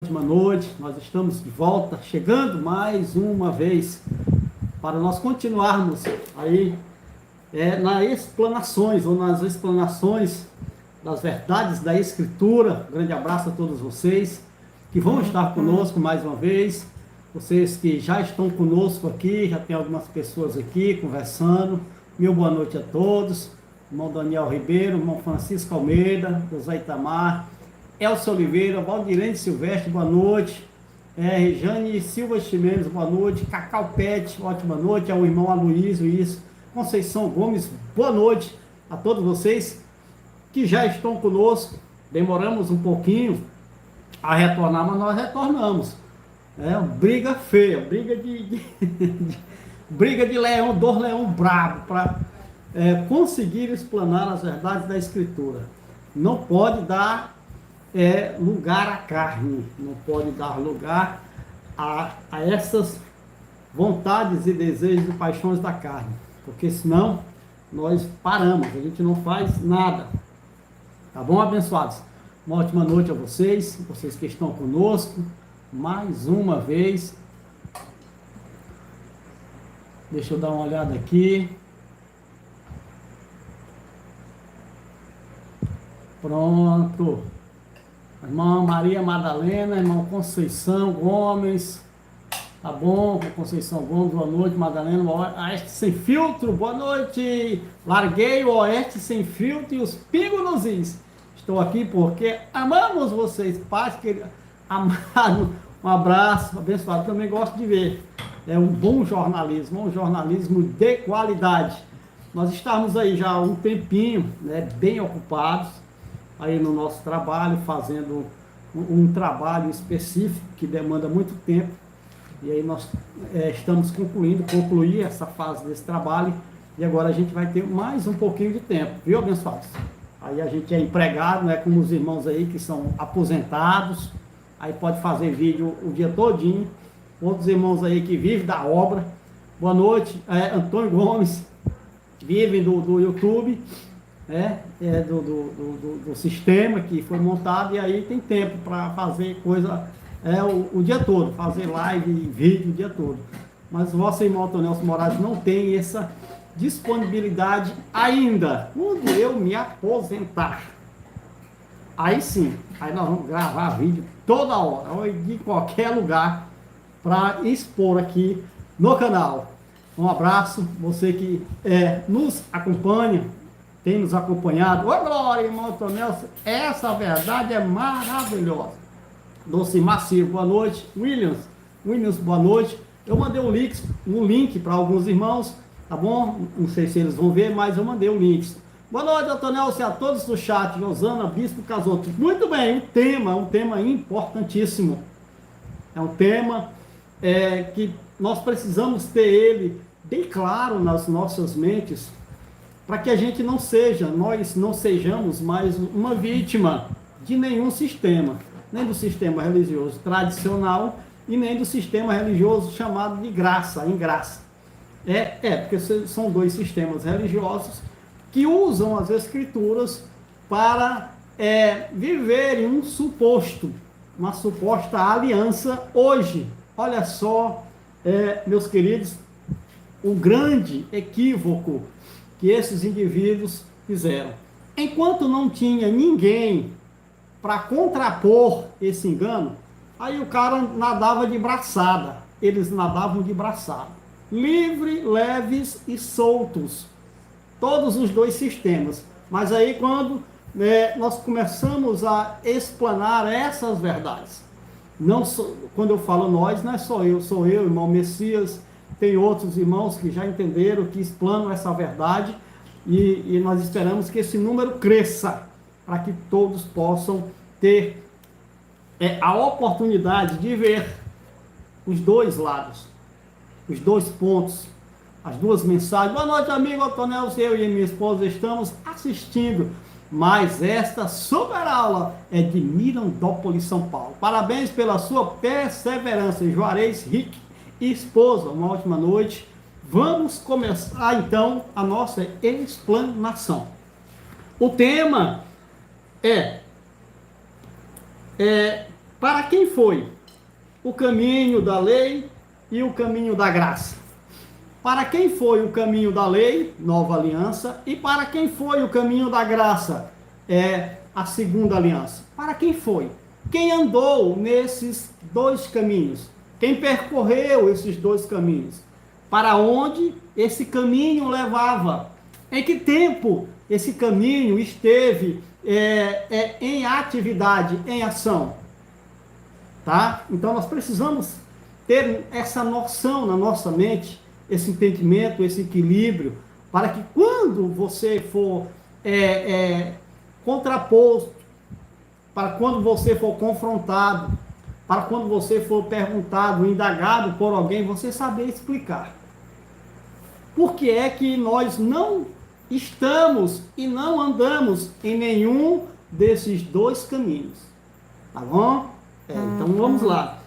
Ótima noite, nós estamos de volta, chegando mais uma vez para nós continuarmos aí nas explanações ou nas explanações das verdades da Escritura. Um grande abraço a todos vocês que vão estar conosco mais uma vez, vocês que já estão conosco aqui, já tem algumas pessoas aqui conversando. Meu boa noite a todos, irmão Daniel Ribeiro, irmão Francisco Almeida, José Itamar, Elcio Oliveira, Valdirene Silvestre, boa noite. Rejane Silva Chimenez, boa noite. Cacau Pet, ótima noite. Ao irmão Aloysio, isso. Conceição Gomes, boa noite a todos vocês que já estão conosco. Demoramos um pouquinho a retornar, mas nós retornamos. Briga feia, briga de leão, dois leão brabo, para conseguir explanar as verdades da Escritura. Não pode dar lugar à carne, não pode dar lugar a essas vontades e desejos e paixões da carne, porque senão nós paramos, a gente não faz nada. Tá bom, abençoados? Uma ótima noite a vocês que estão conosco, mais uma vez. Deixa eu dar uma olhada aqui. Pronto. Irmã Maria Madalena, irmão Conceição Gomes, tá bom? Conceição Gomes, boa noite. Madalena, Oeste Sem Filtro, boa noite. Larguei o Oeste Sem Filtro e os pingos nos is. Estou aqui porque amamos vocês, paz, querido, amado. Um abraço, abençoado. Também gosto de ver. É um bom jornalismo, um jornalismo de qualidade. Nós estamos aí já há um tempinho, bem ocupados aí no nosso trabalho, fazendo um trabalho específico que demanda muito tempo, e aí nós estamos concluir essa fase desse trabalho, e agora a gente vai ter mais um pouquinho de tempo, viu, abençoados? Aí a gente é empregado, não é como os irmãos aí que são aposentados, aí pode fazer vídeo o dia todinho. Outros irmãos aí que vivem da obra, boa noite. Antônio Gomes, vivem do YouTube, do sistema que foi montado, e aí tem tempo para fazer coisa o dia todo, fazer live e vídeo o dia todo. Mas o vosso irmão Antônio Moraes não tem essa disponibilidade ainda. Quando eu me aposentar, aí sim, aí nós vamos gravar vídeo toda hora, ou de qualquer lugar, para expor aqui no canal. Um abraço, você que nos acompanha, tem nos acompanhado. Ô glória, irmão Antônio, essa verdade é maravilhosa. Docimar Ciro, boa noite. Williams, boa noite. Eu mandei um link para alguns irmãos, tá bom? Não sei se eles vão ver, mas eu mandei um link. Boa noite, Antônio, a todos do chat. Rosana, Bispo Casoto. Muito bem, um tema importantíssimo. É um tema que nós precisamos ter ele bem claro nas nossas mentes, para que a gente nós não sejamos mais uma vítima de nenhum sistema, nem do sistema religioso tradicional e nem do sistema religioso chamado de graça, em graça. Porque são dois sistemas religiosos que usam as escrituras para viverem uma suposta aliança hoje. Olha só, meus queridos, o grande equívoco que esses indivíduos fizeram. Enquanto não tinha ninguém para contrapor esse engano, aí o cara nadava de braçada, eles nadavam de braçada, livre, leves e soltos, todos os dois sistemas. Mas aí quando nós começamos a explanar essas verdades, quando eu falo nós, não é só eu, sou eu, irmão Messias, tem outros irmãos que já entenderam, que explanam essa verdade, e nós esperamos que esse número cresça, para que todos possam ter a oportunidade de ver os dois lados, os dois pontos, as duas mensagens. Boa noite, amigo Antônio, eu e minha esposa estamos assistindo mais esta super aula de Mirandópolis, São Paulo. Parabéns pela sua perseverança, Juarez Rick e esposa, uma ótima noite. Vamos começar então a nossa explanação. O tema é Para quem foi o caminho da lei e o caminho da graça? Para quem foi o caminho da lei, nova aliança, e para quem foi o caminho da graça, a segunda aliança? Para quem foi? Quem andou nesses dois caminhos? Quem percorreu esses dois caminhos? Para onde esse caminho levava? Em que tempo esse caminho esteve em atividade, em ação? Tá? Então nós precisamos ter essa noção na nossa mente, esse entendimento, esse equilíbrio, para que quando você for contraposto, para quando você for confrontado, para quando você for perguntado, indagado por alguém, você saber explicar. Por que é que nós não estamos e não andamos em nenhum desses dois caminhos? Tá bom? Então vamos lá.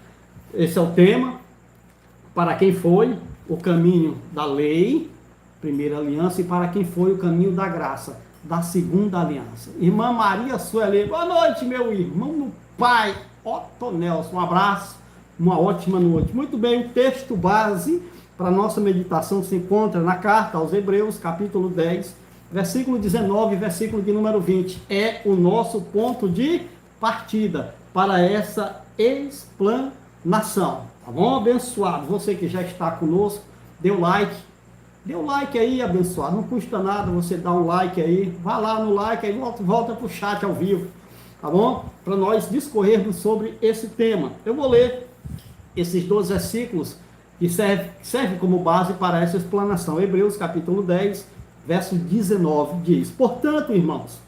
Esse é o tema. Para quem foi o caminho da lei, primeira aliança, e para quem foi o caminho da graça, da segunda aliança. Irmã Maria Sueli, boa noite, meu irmão no Pai. Otto Nelson, um abraço, uma ótima noite. Muito bem, o texto base para a nossa meditação se encontra na carta aos Hebreus, capítulo 10, versículo 19, versículo de número 20. É o nosso ponto de partida para essa explanação. Tá bom? Abençoado. Você que já está conosco, dê o like. Dê um like aí, abençoado. Não custa nada você dar um like aí. Vá lá no like aí, volta para o chat ao vivo. Tá bom? Para nós discorrermos sobre esse tema. Eu vou ler esses 2 versículos que serve como base para essa explanação. Hebreus capítulo 10, verso 19 diz: portanto, irmãos,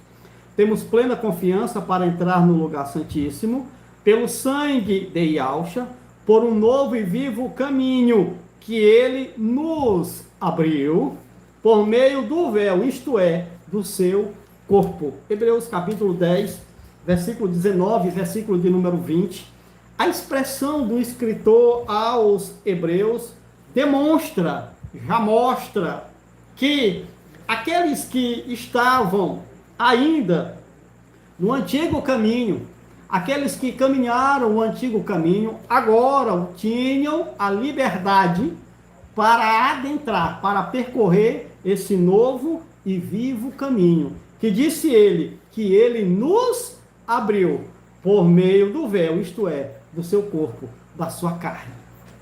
temos plena confiança para entrar no lugar santíssimo, pelo sangue de Yahshua, por um novo e vivo caminho que ele nos abriu por meio do véu, isto é, do seu corpo. Hebreus capítulo 10, versículo 19, versículo de número 20. A expressão do escritor aos Hebreus demonstra, já mostra, que aqueles que estavam ainda no antigo caminho, aqueles que caminharam o antigo caminho, agora tinham a liberdade para adentrar, para percorrer esse novo e vivo caminho, que disse ele, que ele nos abriu por meio do véu, isto é, do seu corpo, da sua carne.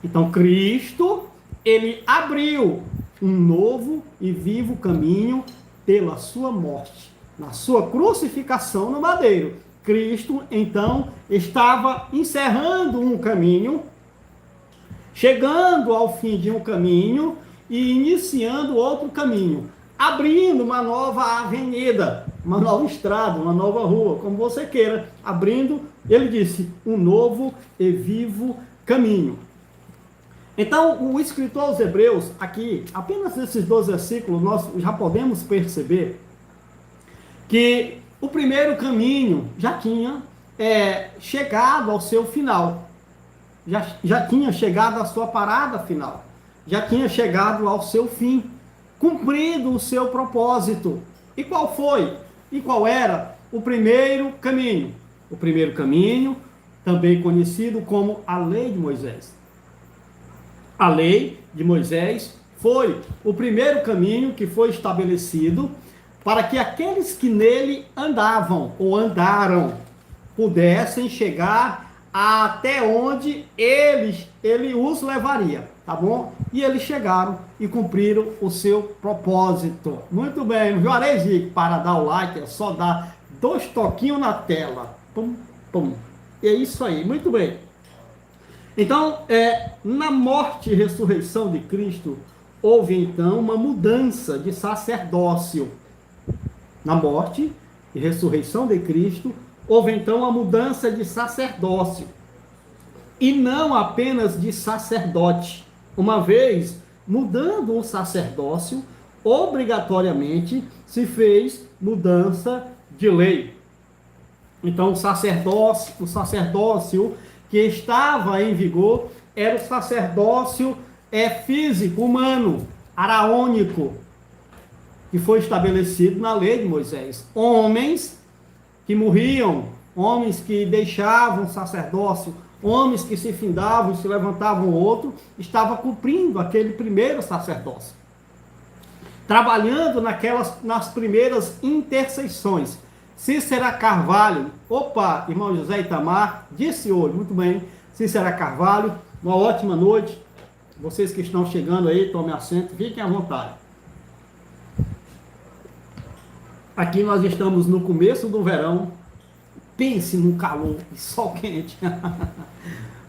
Então Cristo, ele abriu um novo e vivo caminho pela sua morte, na sua crucificação no madeiro. Cristo, então, estava encerrando um caminho, chegando ao fim de um caminho e iniciando outro caminho, abrindo uma nova avenida, uma nova estrada, uma nova rua, como você queira, abrindo, ele disse, um novo e vivo caminho. Então, o escritor aos Hebreus, aqui, apenas nesses 2 versículos, nós já podemos perceber que o primeiro caminho já tinha chegado ao seu final, já tinha chegado à sua parada final, já tinha chegado ao seu fim, cumprido o seu propósito. E qual foi? E qual era o primeiro caminho? O primeiro caminho, também conhecido como a lei de Moisés. A lei de Moisés foi o primeiro caminho que foi estabelecido para que aqueles que nele andavam ou andaram pudessem chegar até onde ele os levaria, tá bom? E eles chegaram e cumpriram o seu propósito. Muito bem, não viu, para dar o like, é só dar 2 toquinhos na tela. Pum, pum. E é isso aí, muito bem. Então, na morte e ressurreição de Cristo, houve então uma mudança de sacerdócio. Na morte e ressurreição de Cristo, houve então a mudança de sacerdócio. E não apenas de sacerdote. Uma vez mudando o sacerdócio, obrigatoriamente se fez mudança de lei. Então, o sacerdócio que estava em vigor era o sacerdócio físico, humano, araônico, que foi estabelecido na lei de Moisés. Homens que morriam homens que deixavam o sacerdócio, homens que se findavam e se levantavam outro, estava cumprindo aquele primeiro sacerdócio, trabalhando nas primeiras intercessões. Cícera Carvalho, opa, irmão José Itamar, disse hoje, muito bem, Cícera Carvalho, uma ótima noite, vocês que estão chegando aí, tomem assento, fiquem à vontade. Aqui nós estamos no começo do verão, pense no calor e sol quente.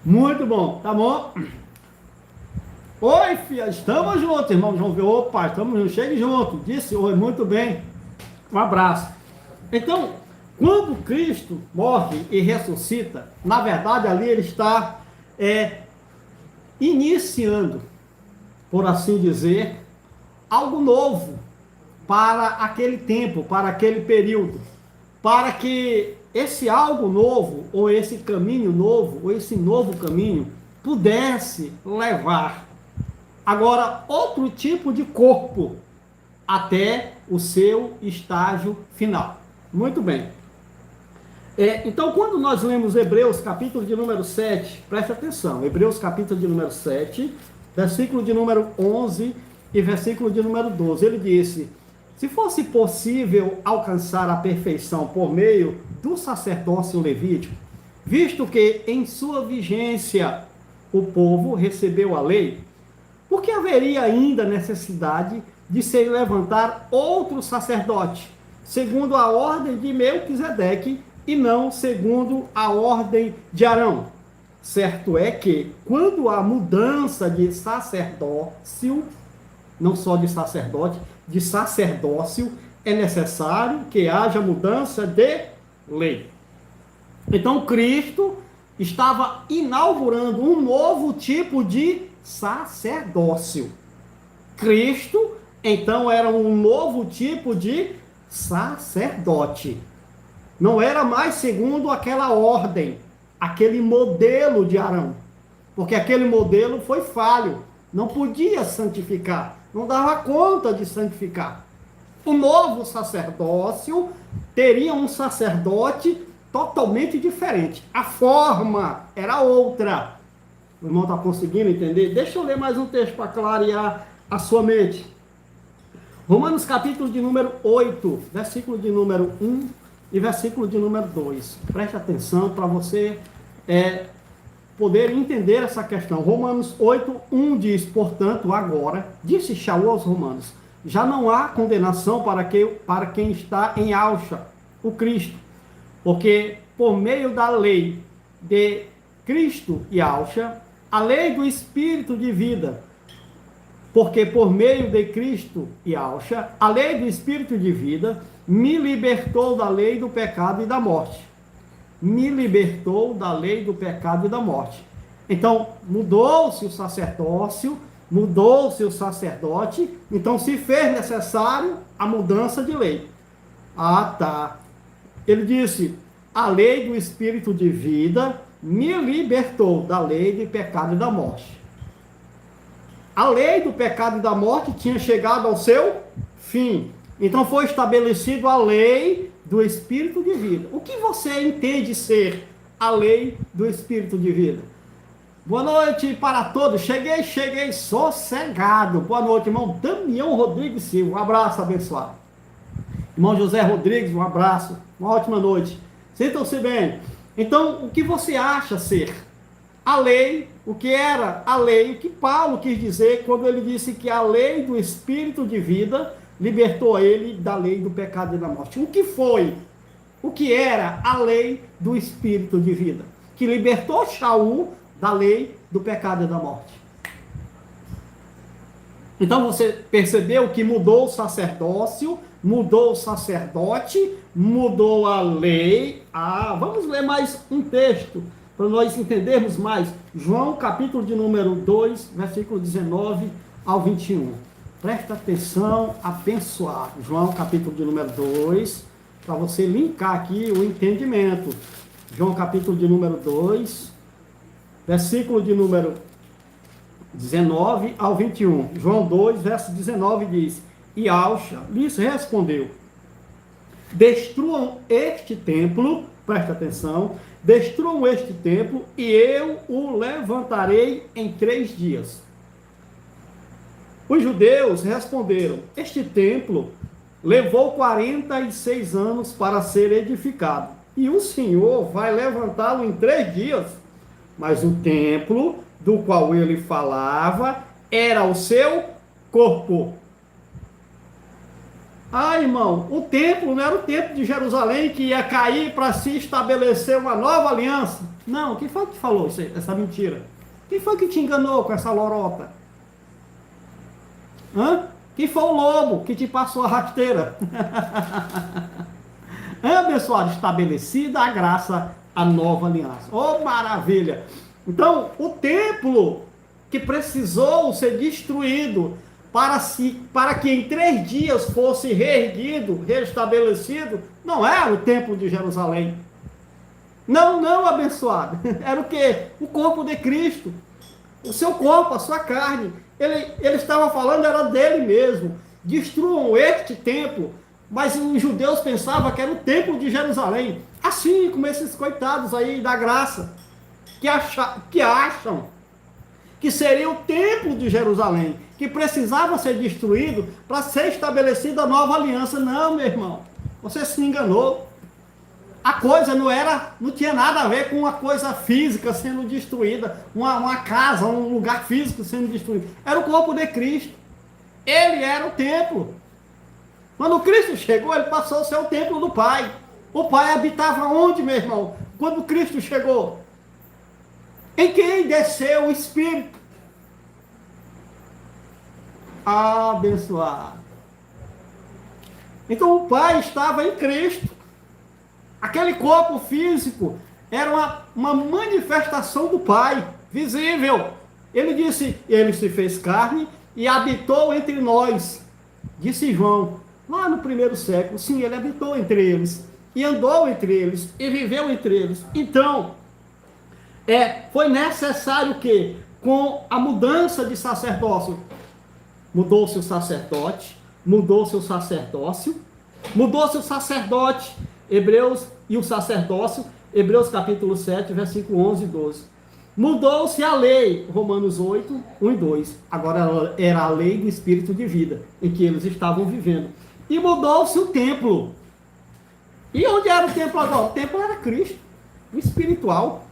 Muito bom, tá bom? Oi, filha, estamos juntos, irmão João. Opa, estamos juntos, chegue junto. Disse oi, muito bem. Um abraço. Então, quando Cristo morre e ressuscita, na verdade ali ele está iniciando, por assim dizer, algo novo para aquele tempo, para aquele período, para que esse algo novo, ou esse caminho novo, ou esse novo caminho, pudesse levar agora outro tipo de corpo até o seu estágio final. Muito bem. Então, quando nós lemos Hebreus, capítulo de número 7, preste atenção, Hebreus, capítulo de número 7, versículo de número 11 e versículo de número 12, ele disse: se fosse possível alcançar a perfeição por meio do sacerdócio levítico, visto que em sua vigência o povo recebeu a lei, por que haveria ainda necessidade de se levantar outro sacerdote, segundo a ordem de Melquisedeque, e não segundo a ordem de Arão? Certo é que, quando há mudança de sacerdócio, não só de sacerdote, de sacerdócio, é necessário que haja mudança de lei. Então, Cristo estava inaugurando um novo tipo de sacerdócio. Cristo, então, era um novo tipo de sacerdote. Não era mais segundo aquela ordem, aquele modelo de Arão, porque aquele modelo foi falho, não podia santificar, não dava conta de santificar. O novo sacerdócio teria um sacerdote totalmente diferente, a forma era outra. O irmão está conseguindo entender? Deixa eu ler mais um texto para clarear a sua mente. Romanos capítulo de número 8, versículo de número 1 e versículo de número 2. Preste atenção para você poder entender essa questão. Romanos 8, 1 diz: portanto, agora, disse Shaul aos romanos, já não há condenação para quem está em Alcha, o Cristo, porque por meio da lei de Cristo e Alcha, a lei do Espírito de vida, porque por meio de Cristo e Alcha, a lei do Espírito de vida me libertou da lei do pecado e da morte. Me libertou da lei do pecado e da morte. Então, mudou-se o sacerdócio, mudou-se o sacerdote, então se fez necessário a mudança de lei. Ah, tá. Ele disse, a lei do Espírito de vida me libertou da lei de pecado e da morte. A lei do pecado e da morte tinha chegado ao seu fim. Então foi estabelecido a lei do Espírito de vida. O que você entende ser a lei do Espírito de vida? Boa noite para todos. Cheguei sossegado. Boa noite, irmão Damião Rodrigues Silva. Um abraço abençoado. Irmão José Rodrigues, um abraço. Uma ótima noite. Sintam-se bem. Então, o que você acha ser a lei? O que era a lei? O que Paulo quis dizer quando ele disse que a lei do Espírito de vida libertou ele da lei do pecado e da morte? O que foi? O que era a lei do Espírito de vida? Que libertou Shaul da lei do pecado e da morte. Então você percebeu que mudou o sacerdócio, mudou o sacerdote, mudou a lei. Vamos ler mais um texto para nós entendermos mais. João capítulo de número 2, versículo 19 ao 21. Presta atenção, abençoado. João capítulo de número 2, para você linkar aqui o entendimento. João capítulo de número 2, versículo de número 19 ao 21. João 2, verso 19 diz: e Alcha lhes respondeu: destruam este templo, preste atenção, destruam este templo e eu o levantarei em 3 dias. Os judeus responderam: este templo levou 46 anos para ser edificado, e o Senhor vai levantá-lo em 3 dias. Mas o templo do qual ele falava era o seu corpo. Ah, irmão, o templo não era o templo de Jerusalém que ia cair para se estabelecer uma nova aliança. Não, quem foi que falou essa mentira? Quem foi que te enganou com essa lorota? Quem foi o lobo que te passou a rasteira? Abençoado, estabelecida a graça, a nova aliança. Oh, maravilha! Então, o templo que precisou ser destruído para que em 3 dias fosse reerguido, restabelecido, não era o templo de Jerusalém. Não, abençoado. Era o quê? O corpo de Cristo. O seu corpo, a sua carne. Ele estava falando, era dele mesmo. Destruam este templo. Mas os judeus pensavam que era o templo de Jerusalém. Assim como esses coitados aí da graça, que acham que seria o templo de Jerusalém, que precisava ser destruído para ser estabelecida a nova aliança. Não, meu irmão, você se enganou. A coisa não tinha nada a ver com uma coisa física sendo destruída, uma casa, um lugar físico sendo destruído. Era o corpo de Cristo. Ele era o templo. Quando Cristo chegou, ele passou a ser o templo do Pai. O Pai habitava onde, meu irmão? Quando Cristo chegou? Em quem desceu o Espírito? Abençoado. Então o Pai estava em Cristo. Aquele corpo físico era uma manifestação do Pai, visível. Ele disse, ele se fez carne e habitou entre nós. Disse João, lá no 1º século, sim, ele habitou entre eles. E andou entre eles, e viveu entre eles. Então, foi necessário que, com a mudança de sacerdócio, mudou-se o sacerdote, mudou-se o sacerdócio, mudou-se o sacerdote, Hebreus e o sacerdócio, Hebreus capítulo 7, versículo 11 e 12. Mudou-se a lei, Romanos 8, 1 e 2. Agora era a lei do Espírito de vida, em que eles estavam vivendo. E mudou-se o templo. E onde era o templo agora? O templo era Cristo, o espiritual.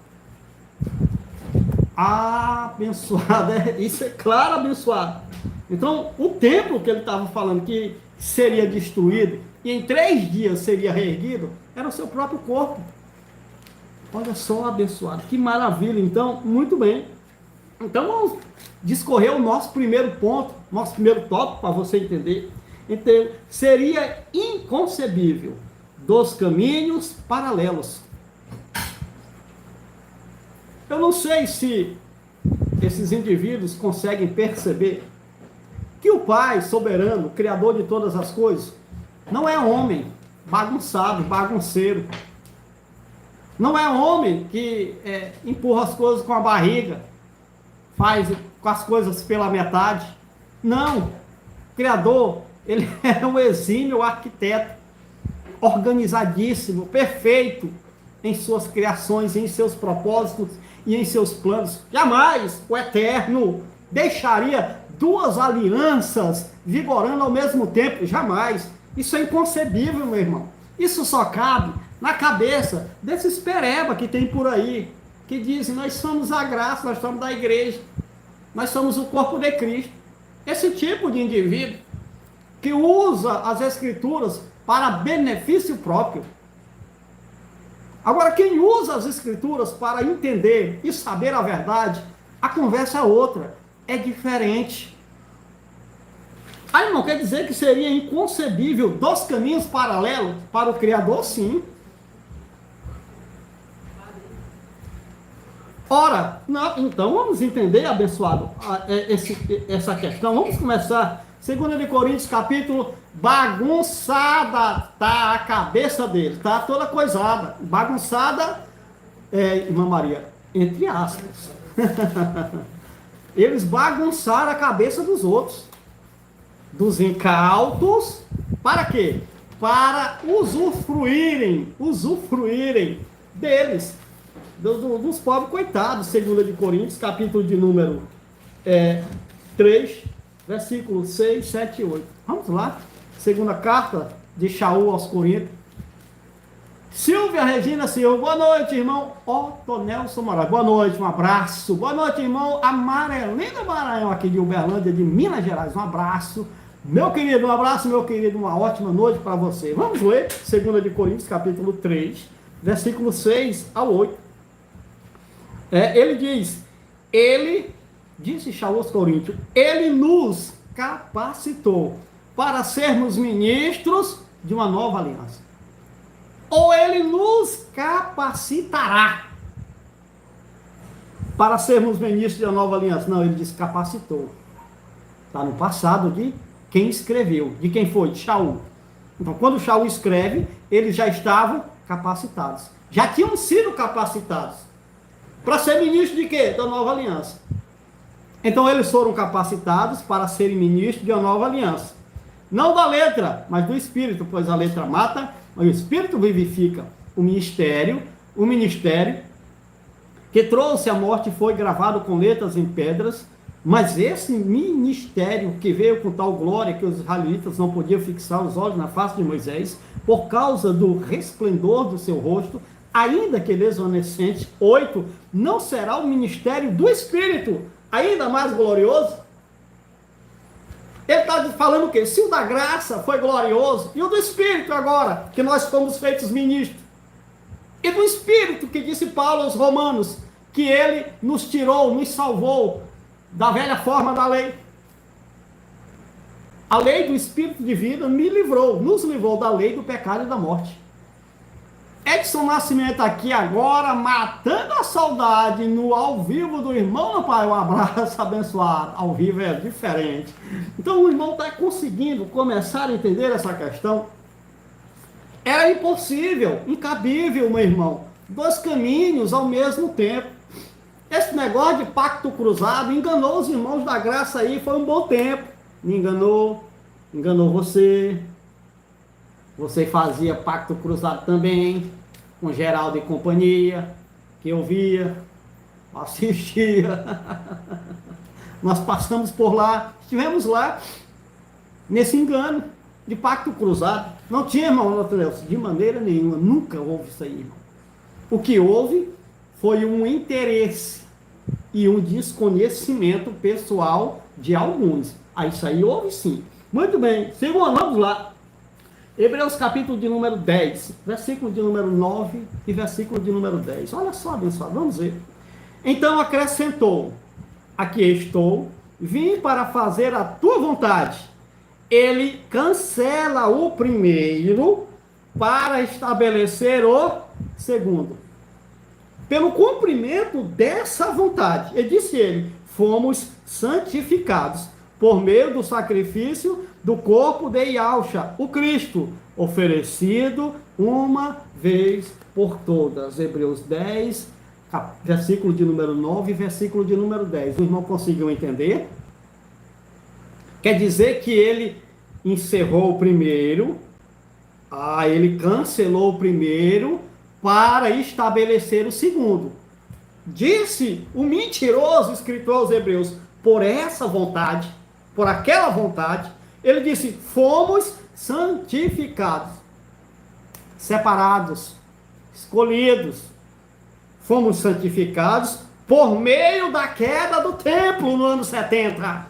Abençoado, isso é claro, abençoado. Então, o templo que ele estava falando que seria destruído e em 3 dias seria reerguido, era o seu próprio corpo. Olha só, abençoado, que maravilha. Então, muito bem. Então, vamos discorrer o nosso primeiro ponto, nosso primeiro tópico, para você entender. Então, seria inconcebível 2 caminhos paralelos. Eu não sei se esses indivíduos conseguem perceber que o Pai soberano, criador de todas as coisas, não é homem bagunçado, bagunceiro. Não é homem que empurra as coisas com a barriga, faz com as coisas pela metade. Não. O Criador, ele é um exímio arquiteto, organizadíssimo, perfeito em suas criações, em seus propósitos e em seus planos. Jamais o Eterno deixaria 2 alianças vigorando ao mesmo tempo. Jamais. Isso é inconcebível, meu irmão. Isso só cabe na cabeça desses pereba que tem por aí, que dizem, nós somos a graça, nós somos da igreja, nós somos o corpo de Cristo. Esse tipo de indivíduo que usa as escrituras para benefício próprio. Agora, quem usa as escrituras para entender e saber a verdade, a conversa é outra, é diferente. Aí, irmão, quer dizer que seria inconcebível 2 caminhos paralelos para o Criador? Sim. Ora, não, então vamos entender, abençoado, essa questão. Vamos começar. 2 Coríntios, capítulo, bagunçada tá a cabeça dele, tá toda coisada. Bagunçada, irmã Maria, entre aspas. Eles bagunçaram a cabeça dos outros, dos incautos. Para quê? para usufruírem deles, dos pobres coitados, segundo de Coríntios, capítulo de número 3, versículos 6, 7 e 8. Vamos lá, segunda carta de Shaul aos Coríntios. Silvia Regina Silva, boa noite, irmão Otto Nelson Moraes, boa noite, um abraço. Boa noite, irmão Amarelino Maranhão, aqui de Uberlândia, de Minas Gerais, um abraço. Meu querido, um abraço, meu querido, uma ótima noite para você. Vamos ler 2 de Coríntios, capítulo 3, versículo 6 ao 8. Ele diz, disse Shaul aos Coríntios, ele nos capacitou para sermos ministros de uma nova aliança. Ou ele nos capacitará para sermos ministros de uma nova aliança? Não, ele diz capacitou. Está no passado de quem escreveu. De quem foi? De Shaul. Então, quando Shaul escreve, eles já estavam capacitados. Já tinham sido capacitados. Para ser ministro de quê? Da nova aliança. Então, eles foram capacitados para serem ministros de uma nova aliança. Não da letra, mas do Espírito, pois a letra mata, mas o Espírito vivifica. O ministério que trouxe a morte foi gravado com letras em pedras, mas esse ministério que veio com tal glória que os israelitas não podiam fixar os olhos na face de Moisés, por causa do resplendor do seu rosto, ainda que desvanecente, 8, não será o ministério do Espírito, ainda mais glorioso? Ele está falando o quê? Se o da graça foi glorioso, e o do Espírito agora, que nós fomos feitos ministros, e do Espírito, que disse Paulo aos Romanos, que ele nos tirou, nos salvou da velha forma da lei. A lei do Espírito de vida nos livrou da lei do pecado e da morte. Edson Nascimento aqui agora, matando a saudade no ao vivo do irmão, meu pai, um abraço abençoado. Ao vivo é diferente. Então o irmão está conseguindo começar a entender essa questão. Era impossível, incabível, meu irmão, dois caminhos ao mesmo tempo. Esse negócio de pacto cruzado enganou os irmãos da graça aí, foi um bom tempo. Me enganou você. Você fazia pacto cruzado também, com Geraldo e companhia, que eu via, assistia. Nós passamos por lá, estivemos lá, nesse engano de pacto cruzado. Não tinha, irmão, de maneira nenhuma, nunca houve isso aí, irmão. O que houve foi um interesse e um desconhecimento pessoal de alguns. Isso aí houve sim. Muito bem, vamos lá. Hebreus capítulo de número 10, versículo de número 9 e versículo de número 10. Olha só, abençoado, vamos ver. Então acrescentou, aqui estou, vim para fazer a tua vontade. Ele cancela o primeiro para estabelecer o segundo. Pelo cumprimento dessa vontade, fomos santificados por meio do sacrifício do corpo de Yahshua, o Cristo, oferecido uma vez por todas. Hebreus 10, versículo de número 9 e versículo de número 10. O irmão conseguiu entender? Quer dizer que ele encerrou o primeiro, ele cancelou o primeiro para estabelecer o segundo. Disse o mentiroso escritor aos Hebreus, por essa vontade, por aquela vontade, ele disse, fomos santificados, separados, escolhidos, fomos santificados por meio da queda do templo no ano 70.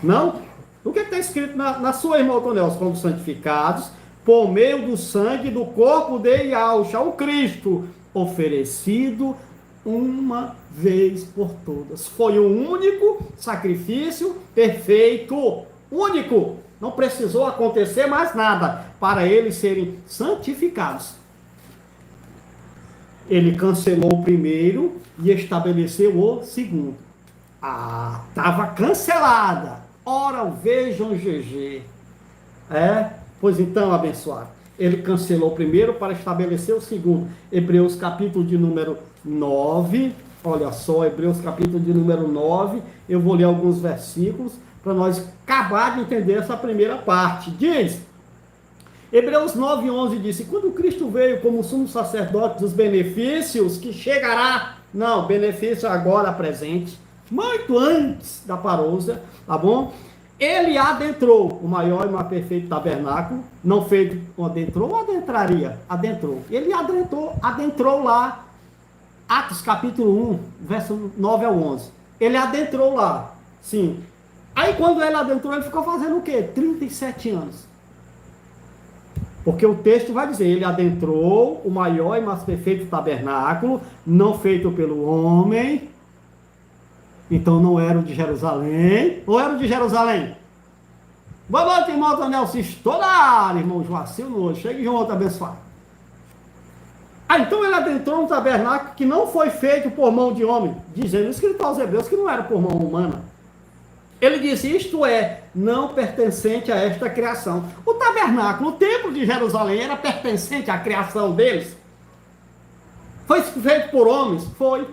Não? O que está escrito na sua, irmã Tonel? Fomos santificados por meio do sangue do corpo de Yahshua, o Cristo, oferecido uma vez por todas. Foi o único sacrifício perfeito, único. Não precisou acontecer mais nada para eles serem santificados. Ele cancelou o primeiro e estabeleceu o segundo. Estava cancelada. Ora, vejam GG. Pois então, abençoado. Ele cancelou o primeiro para estabelecer o segundo. Hebreus capítulo de número 9. Olha só, Hebreus capítulo de número 9. Eu vou ler alguns versículos para nós acabar de entender essa primeira parte. Diz, Hebreus 9:11 disse, quando Cristo veio como sumo sacerdote dos benefícios que chegará, não, benefício agora presente, muito antes da parousia, tá bom? Ele adentrou o maior e mais perfeito tabernáculo, não feito, adentrou ou adentraria? Adentrou. Ele adentrou lá, Atos capítulo 1, verso 9 ao 11. Ele adentrou lá, sim. Aí quando ele adentrou, ele ficou fazendo o quê? 37 anos. Porque o texto vai dizer, ele adentrou o maior e mais perfeito tabernáculo, não feito pelo homem. Então não era o de Jerusalém. Ou era o de Jerusalém? Boa noite, irmão Daniel Sistolar, irmão Joacil Nunes. Chegue junto, abençoado. Então ele adentrou um tabernáculo que não foi feito por mão de homem, dizendo o escritor aos Hebreus que não era por mão humana. Ele disse, isto é, não pertencente a esta criação. O tabernáculo, o templo de Jerusalém, era pertencente à criação deles? Foi feito por homens? Foi.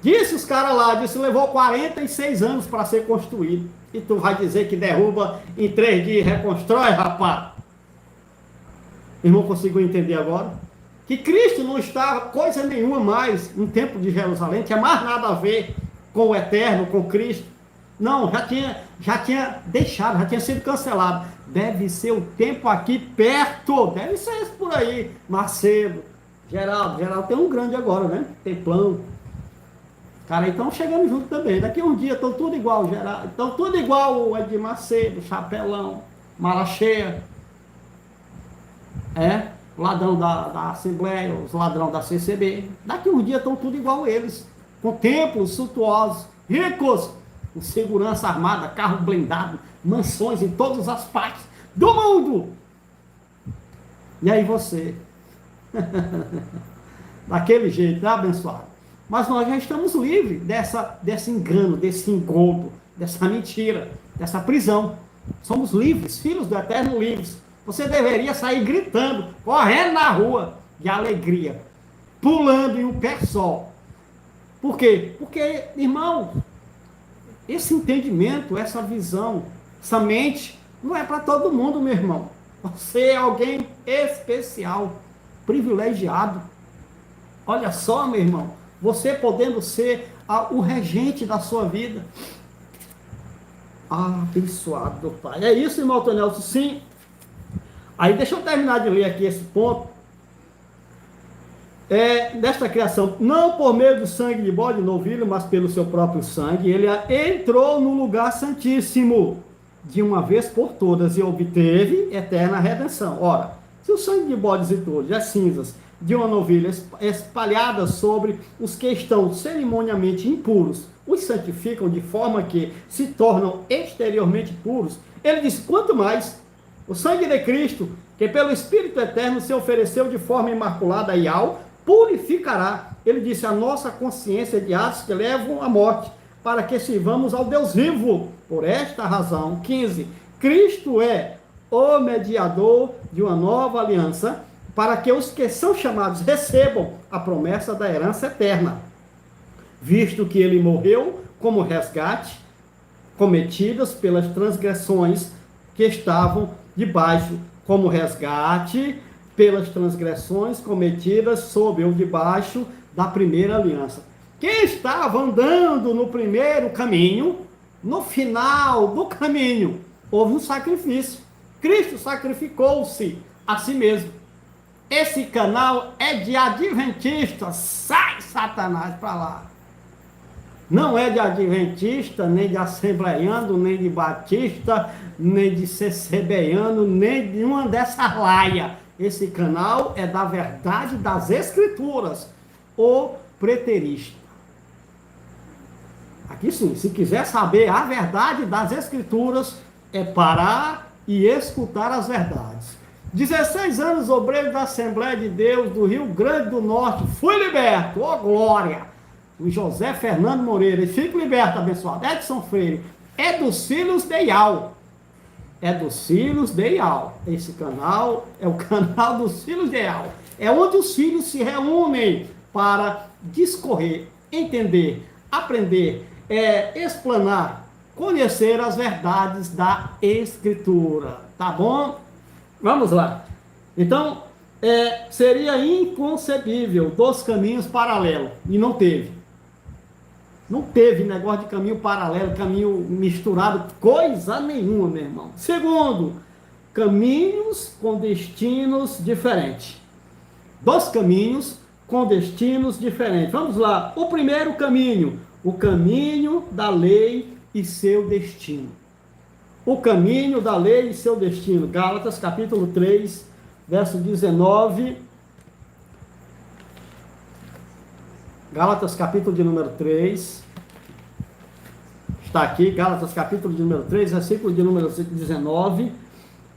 Disse os caras lá, levou 46 anos para ser construído. E tu vai dizer que derruba em 3 dias e reconstrói, rapaz? Irmão, conseguiu entender agora? Que Cristo não estava coisa nenhuma mais no templo de Jerusalém, tinha mais nada a ver com o eterno, com Cristo. Não, já tinha deixado, já tinha sido cancelado. Deve ser o tempo aqui perto, deve ser isso por aí. Macedo, Geraldo tem um grande agora, né? Templão. Cara, então chegando junto também. Daqui a um dia estão tudo igual, Geraldo. Estão tudo igual o Edir Macedo, Chapelão, Mala Cheia. Ladrão da Assembleia, os ladrão da CCB. Daqui a um dia estão tudo igual eles. Com templos suntuosos, ricos, com segurança armada, carro blindado, mansões em todas as partes do mundo. E aí você? Daquele jeito, né, abençoado? Mas nós já estamos livres desse engano, desse engodo, dessa mentira, dessa prisão. Somos livres, filhos do Eterno livres. Você deveria sair gritando, correndo na rua de alegria, pulando em um pé só. Por quê? Porque, irmão, esse entendimento, essa visão, essa mente, não é para todo mundo, meu irmão. Você é alguém especial, privilegiado. Olha só, meu irmão, você podendo ser o regente da sua vida. Abençoado, Pai. É isso, irmão Tonelson, sim. Aí deixa eu terminar de ler aqui esse ponto. Desta criação, não por meio do sangue de bode e novilho, mas pelo seu próprio sangue, ele entrou no lugar santíssimo de uma vez por todas e obteve eterna redenção. Ora, se o sangue de bodes e touros e as cinzas de uma novilha espalhadas sobre os que estão cerimonialmente impuros os santificam de forma que se tornam exteriormente puros, ele diz, quanto mais o sangue de Cristo, que pelo Espírito Eterno se ofereceu de forma imaculada e purificará, ele disse, a nossa consciência de atos que levam à morte, para que sirvamos ao Deus vivo. Por esta razão, 15, Cristo é o mediador de uma nova aliança, para que os que são chamados recebam a promessa da herança eterna, visto que ele morreu como resgate, cometidas pelas transgressões que estavam debaixo, como resgate pelas transgressões cometidas sob ou debaixo da primeira aliança. Quem estava andando no primeiro caminho, no final do caminho, houve um sacrifício. Cristo sacrificou-se a si mesmo. Esse canal é de adventista. Sai, Satanás, para lá. Não é de adventista, nem de assembleiano, nem de batista, nem de CCBiano, nem de uma dessas laias. Esse canal é da verdade das Escrituras, o preterista. Aqui sim, se quiser saber a verdade das Escrituras, é parar e escutar as verdades. 16 anos, obreiro da Assembleia de Deus do Rio Grande do Norte, fui liberto, ó glória! O José Fernando Moreira, e fique liberto, abençoado. Edson Freire, é dos filhos de Ial. É dos filhos de Ial. Esse canal é o canal dos filhos de Ial. É onde os filhos se reúnem para discorrer, entender, aprender, explanar, conhecer as verdades da Escritura. Tá bom? Vamos lá. Então, seria inconcebível dois caminhos paralelos, e não teve. Não teve negócio de caminho paralelo, caminho misturado, coisa nenhuma, meu irmão. Segundo, caminhos com destinos diferentes. Dois caminhos com destinos diferentes. Vamos lá. O primeiro caminho, o caminho da lei e seu destino. O caminho da lei e seu destino. Gálatas capítulo 3, verso 19. Gálatas capítulo de número 3. Está aqui, Gálatas capítulo de número 3, versículo de número 19.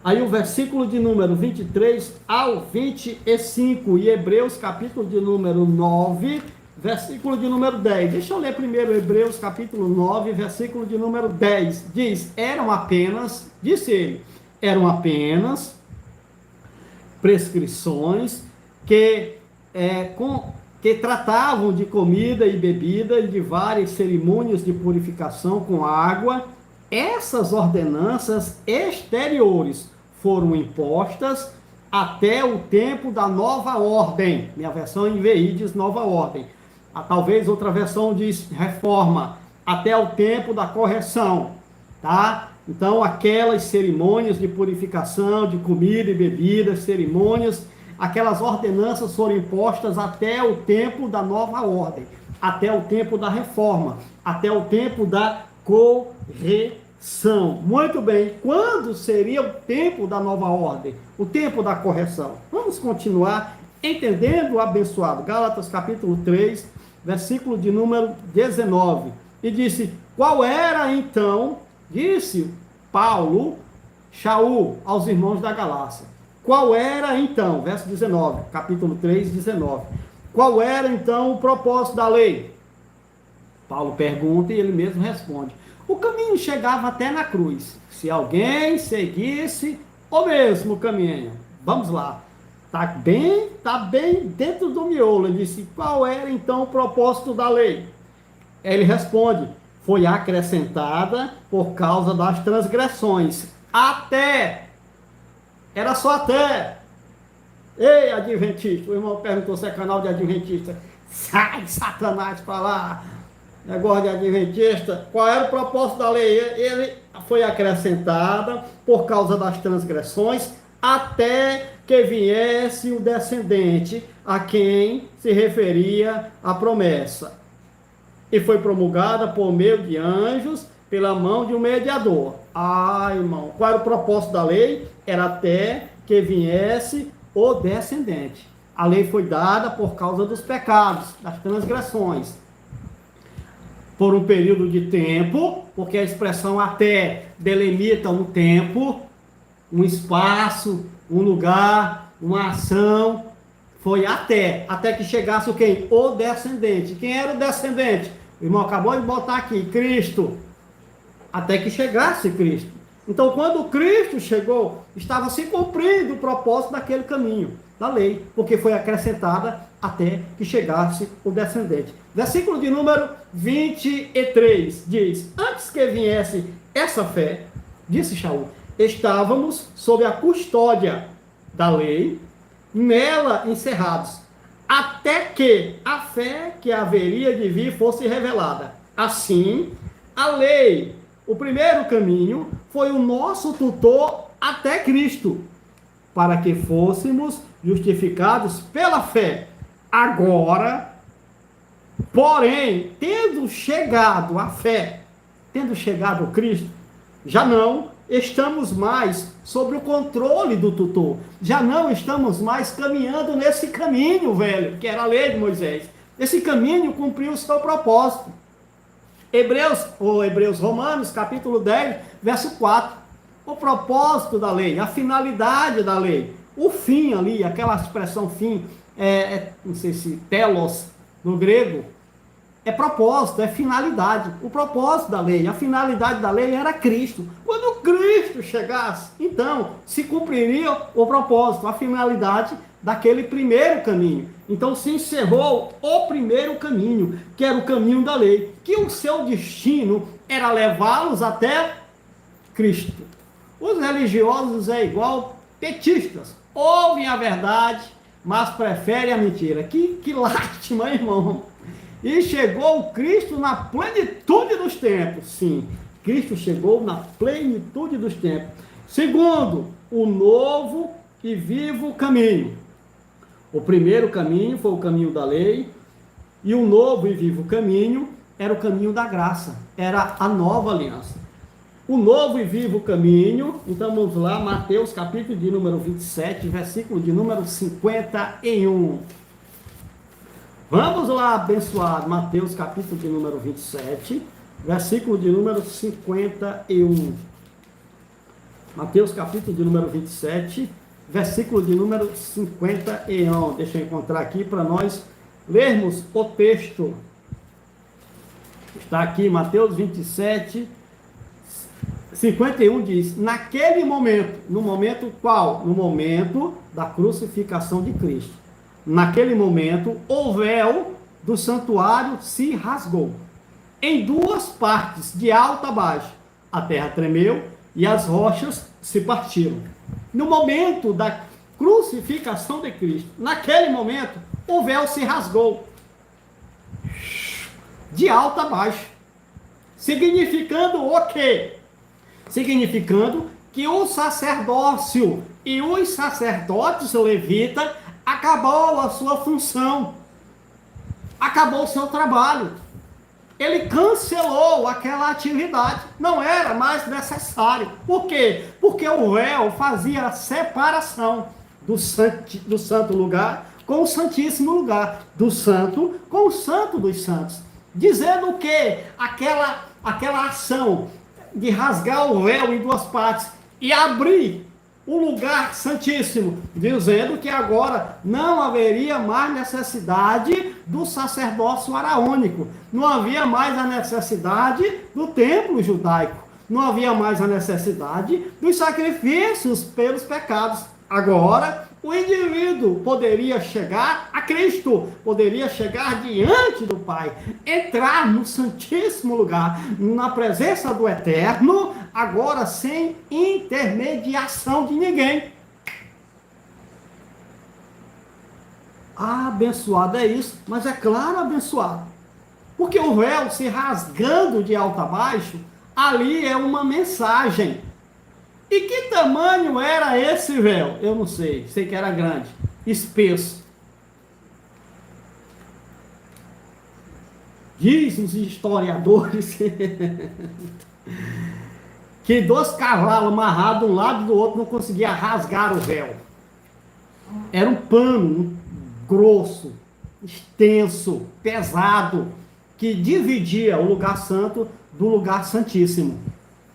Aí o versículo de número 23 ao 25. E Hebreus capítulo de número 9, versículo de número 10. Deixa eu ler primeiro Hebreus capítulo 9, versículo de número 10. Diz, disse ele, eram apenas prescrições que tratavam de comida e bebida e de várias cerimônias de purificação com água. Essas ordenanças exteriores foram impostas até o tempo da nova ordem. Minha versão em NVI diz nova ordem. Talvez outra versão diz reforma, até o tempo da correção, tá? Então, aquelas cerimônias de purificação, de comida e bebida, cerimônias, aquelas ordenanças foram impostas até o tempo da nova ordem, até o tempo da reforma, até o tempo da correção. Muito bem, quando seria o tempo da nova ordem? O tempo da correção. Vamos continuar entendendo, abençoado. Gálatas capítulo 3, versículo de número 19. E disse, qual era então, disse Paulo, Shaul, aos irmãos da Galácia. Qual era então, verso 19, capítulo 3, 19. Qual era então o propósito da lei? Paulo pergunta e ele mesmo responde. O caminho chegava até na cruz. Se alguém seguisse o mesmo caminho. Vamos lá. Tá bem dentro do miolo. Ele disse, qual era então o propósito da lei? Ele responde, foi acrescentada por causa das transgressões. Até. Era só até. Ei, adventista. O irmão perguntou se é canal de adventista. Sai, Satanás, para lá. Negócio de adventista. Qual era o propósito da lei? Ele foi acrescentada por causa das transgressões, até que viesse o descendente a quem se referia a promessa. E foi promulgada por meio de anjos, pela mão de um mediador. Ah, irmão, qual era o propósito da lei? Era até que viesse o descendente. A lei foi dada por causa dos pecados, das transgressões. Por um período de tempo, porque a expressão até delimita um tempo, um espaço, um lugar, uma ação. Foi até que chegasse o quem? O descendente. Quem era o descendente? O irmão acabou de botar aqui, Cristo. Até que chegasse Cristo. Então, quando Cristo chegou, estava se cumprindo o propósito daquele caminho, da lei, porque foi acrescentada até que chegasse o descendente. Versículo de número 23 diz, antes que viesse essa fé, disse Shaul, estávamos sob a custódia da lei, nela encerrados, até que a fé que haveria de vir fosse revelada. Assim, a lei, o primeiro caminho, foi o nosso tutor até Cristo, para que fôssemos justificados pela fé. Agora, porém, tendo chegado a fé, tendo chegado a Cristo, já não estamos mais sob o controle do tutor. Já não estamos mais caminhando nesse caminho, velho, que era a lei de Moisés. Esse caminho cumpriu o seu propósito. Romanos, capítulo 10, verso 4. O propósito da lei, a finalidade da lei. O fim ali, aquela expressão fim, não sei se telos no grego, é propósito, é finalidade. O propósito da lei, a finalidade da lei era Cristo. Quando Cristo chegasse, então se cumpriria o propósito, a finalidade daquele primeiro caminho. Então se encerrou o primeiro caminho, que era o caminho da lei, que o seu destino era levá-los até Cristo. Os religiosos é igual petistas ouvem a verdade, mas preferem a mentira. Que lástima, irmão. E chegou o Cristo na plenitude dos tempos. Sim, Cristo chegou na plenitude dos tempos. Segundo, o novo e vivo caminho. O primeiro caminho foi o caminho da lei, e o novo e vivo caminho era o caminho da graça, era a nova aliança. O novo e vivo caminho, então vamos lá, Mateus capítulo de número 27, versículo de número 51. Vamos lá, abençoado, Mateus capítulo de número 27, versículo de número 51. Mateus capítulo de número 27, versículo de número 51. Deixa eu encontrar aqui para nós lermos o texto. Está aqui, Mateus 27, 51 diz: naquele momento, no momento qual? No momento da crucificação de Cristo. Naquele momento, o véu do santuário se rasgou em duas partes, de alto a baixo. A terra tremeu e as rochas se partiram. No momento da crucificação de Cristo, naquele momento, o véu se rasgou de alto a baixo. Significando o quê? Significando que o sacerdócio e os sacerdotes levitas acabou a sua função, acabou o seu trabalho. Ele cancelou aquela atividade, não era mais necessário. Por quê? Porque o véu fazia a separação do santo lugar com o santíssimo lugar, do santo com o santo dos santos. Dizendo que aquela ação de rasgar o véu em duas partes e abrir o lugar santíssimo, dizendo que agora não haveria mais necessidade do sacerdócio araônico, não havia mais a necessidade do templo judaico, não havia mais a necessidade dos sacrifícios pelos pecados. Agora, o indivíduo poderia chegar a Cristo, poderia chegar diante do Pai, entrar no santíssimo lugar, na presença do Eterno, agora sem intermediação de ninguém. Abençoado é isso, mas é claro abençoado, porque o véu se rasgando de alto a baixo, ali é uma mensagem. E que tamanho era esse véu? Eu não sei, sei que era grande, espesso. Dizem os historiadores que 2 cavalos amarrados de um lado e do outro não conseguiam rasgar o véu. Era um pano grosso, extenso, pesado, que dividia o lugar santo do lugar santíssimo.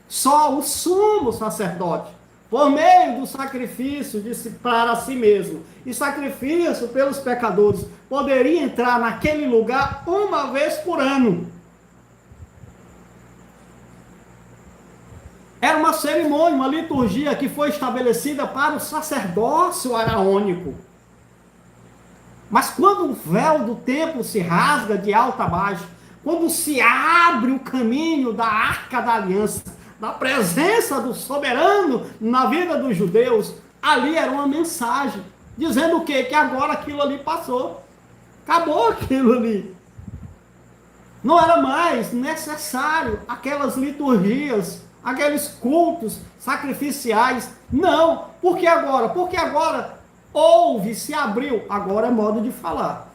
Só o sumo sacerdote, por meio do sacrifício para si mesmo e sacrifício pelos pecadores, poderia entrar naquele lugar uma vez por ano. Era uma cerimônia, uma liturgia que foi estabelecida para o sacerdócio araônico. Mas quando o véu do templo se rasga de alto a baixo, quando se abre o caminho da Arca da Aliança, da presença do soberano na vida dos judeus, ali era uma mensagem, dizendo o quê? Que agora aquilo ali passou, acabou aquilo ali. Não era mais necessário aquelas liturgias, aqueles cultos sacrificiais. Não, por que agora? Porque agora houve, se abriu, agora é modo de falar,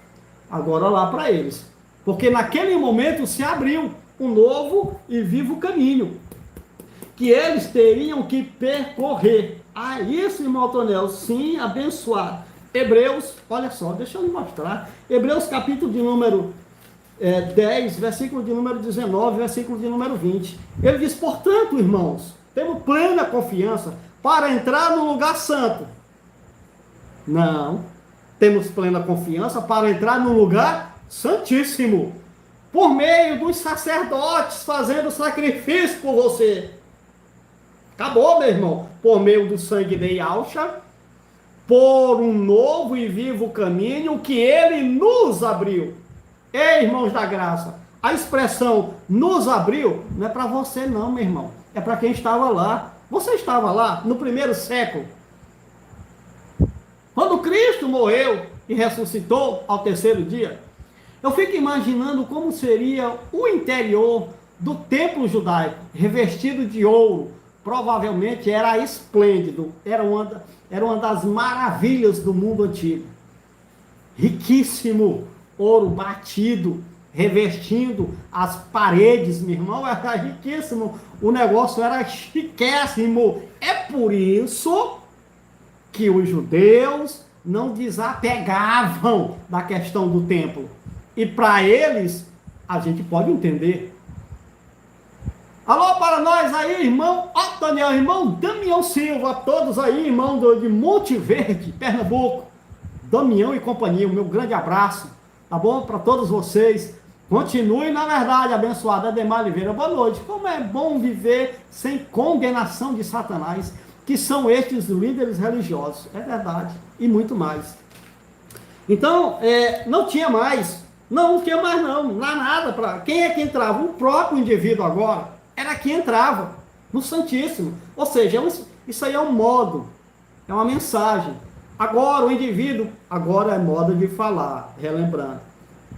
agora lá para eles, porque naquele momento se abriu um novo e vivo caminho, que eles teriam que percorrer. Ah, isso, irmão Antonel, sim, abençoado. Hebreus, olha só, deixa eu lhe mostrar. Hebreus capítulo de número 10, versículo de número 19, versículo de número 20. Ele diz, portanto, irmãos, temos plena confiança para entrar no lugar santo. Não, temos plena confiança para entrar no lugar santíssimo, por meio dos sacerdotes fazendo sacrifício por você. Acabou, meu irmão. Por meio do sangue de Yahshua, por um novo e vivo caminho que ele nos abriu. Ei, irmãos da graça, a expressão nos abriu não é para você não, meu irmão. É para quem estava lá. Você estava lá no primeiro século. Quando Cristo morreu e ressuscitou ao terceiro dia, eu fico imaginando como seria o interior do templo judaico, revestido de ouro. Provavelmente era esplêndido, era uma das maravilhas do mundo antigo. Riquíssimo, ouro batido, revestindo as paredes, meu irmão, era riquíssimo, o negócio era chiquésimo. É por isso que os judeus não desapegavam da questão do templo. E para eles, a gente pode entender. Alô para nós aí, irmão Otoniel, irmão Damião Silva, todos aí, irmão de Monte Verde, Pernambuco, Damião e companhia, o meu grande abraço, tá bom? Para todos vocês. Continue, na verdade, abençoado Ademar Oliveira. Boa noite. Como é bom viver sem condenação de Satanás, que são estes líderes religiosos. É verdade. E muito mais. Então, não tinha mais. Não tinha mais não. Não há nada para... Quem é que entrava? O próprio indivíduo agora era quem entrava no Santíssimo. Ou seja, isso aí é um modo. É uma mensagem. Agora, o indivíduo... Agora é modo de falar, relembrando.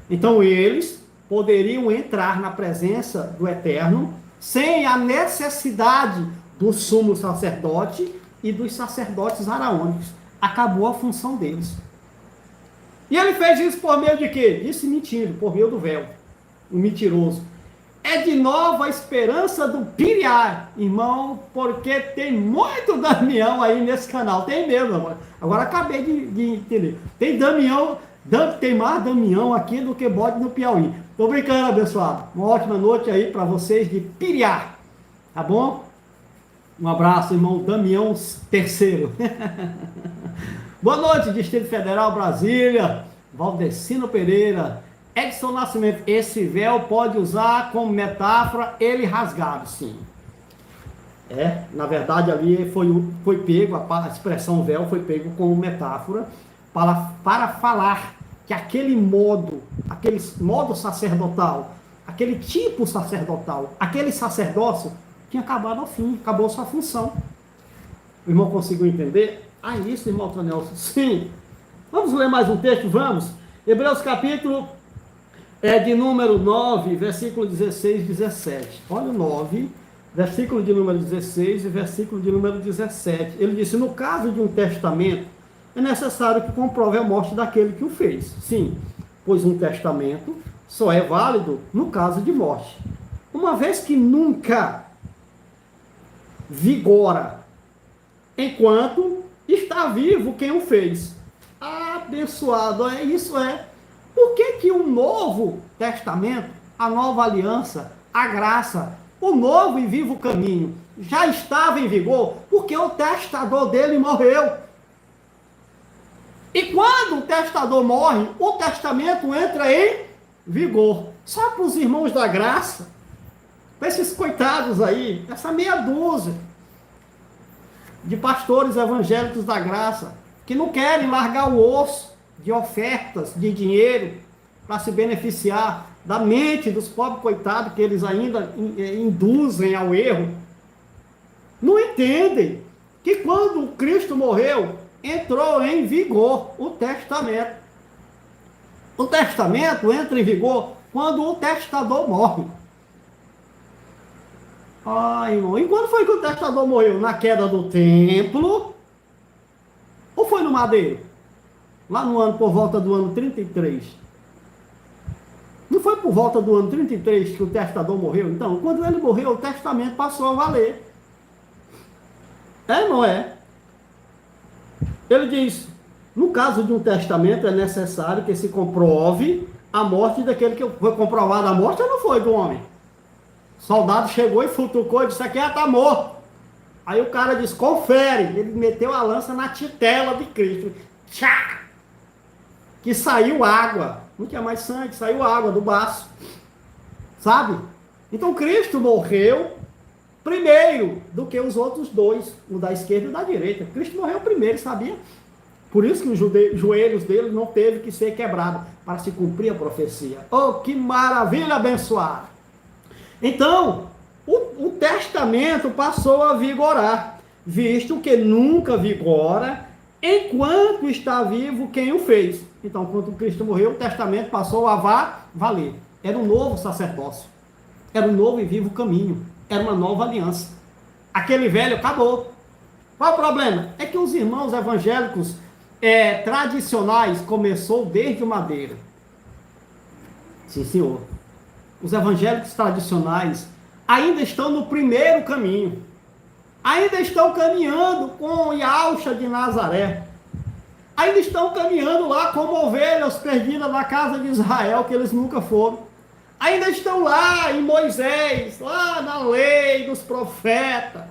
Então, eles poderiam entrar na presença do Eterno sem a necessidade do sumo sacerdote e dos sacerdotes araônicos. Acabou a função deles. E ele fez isso por meio de quê? Disse mentindo, por meio do véu. O mentiroso. É de novo a esperança do Piriá, irmão, porque tem muito Damião aí nesse canal. Tem mesmo, amor. Agora acabei de entender. Tem Damião, tem mais Damião aqui do que bode no Piauí. Tô brincando, abençoado. Uma ótima noite aí para vocês de Piriá. Tá bom? Um abraço, irmão Damião III. Boa noite, Distrito Federal, Brasília. Valdecino Pereira. Edson Nascimento. Esse véu pode usar como metáfora ele rasgado, sim. Na verdade ali foi pego, a expressão véu foi pego como metáfora para falar que aquele modo sacerdotal, aquele tipo sacerdotal, aquele sacerdócio tinha acabado ao fim, acabou sua função. O irmão conseguiu entender? Isso, irmão Tonelson, sim. Vamos ler mais um texto, vamos? Hebreus capítulo de número 9, versículo 16 e 17. Olha o 9, versículo de número 16 e versículo de número 17. Ele disse, no caso de um testamento, é necessário que comprove a morte daquele que o fez. Sim, pois um testamento só é válido no caso de morte. Uma vez que nunca vigora enquanto está vivo quem o fez. Abençoado, isso é. Por que um novo testamento, a nova aliança, a graça, o novo e vivo caminho já estava em vigor? Porque o testador dele morreu. E quando o testador morre, o testamento entra em vigor. Só para os irmãos da graça, para esses coitados aí, essa meia dúzia de pastores evangélicos da graça, que não querem largar o osso de ofertas, de dinheiro, para se beneficiar da mente dos pobres coitados que eles ainda induzem ao erro. Não entendem que quando Cristo morreu, entrou em vigor o testamento. O testamento entra em vigor quando o testador morre. Irmão, e quando foi que o testador morreu? Na queda do templo? Ou foi no madeiro? Lá no ano, por volta do ano 33. Não foi por volta do ano 33 que o testador morreu? Então, quando ele morreu, o testamento passou a valer. Não é? Ele diz, no caso de um testamento, é necessário que se comprove a morte daquele que foi comprovada a morte ou não foi do homem? O soldado chegou e futucou e disse, aqui está morto. Aí o cara disse, confere. Ele meteu a lança na titela de Cristo. Tchá! Que saiu água. Não tinha mais sangue, saiu água do baço. Sabe? Então Cristo morreu primeiro do que os outros dois, o da esquerda e o da direita. Cristo morreu primeiro, sabia? Por isso que os joelhos dele não teve que ser quebrado, para se cumprir a profecia. Oh, que maravilha, abençoado! Então, o testamento passou a vigorar, visto que nunca vigora enquanto está vivo quem o fez. Então, quando Cristo morreu, o testamento passou a valer. Era um novo sacerdócio. Era um novo e vivo caminho. Era uma nova aliança. Aquele velho acabou. Qual o problema? É que os irmãos evangélicos tradicionais começou desde o madeira. Sim, senhor. Os evangélicos tradicionais ainda estão no primeiro caminho. Ainda estão caminhando com Yauxa de Nazaré. Ainda estão caminhando lá como ovelhas perdidas na casa de Israel, que eles nunca foram. Ainda estão lá em Moisés, lá na lei dos profetas.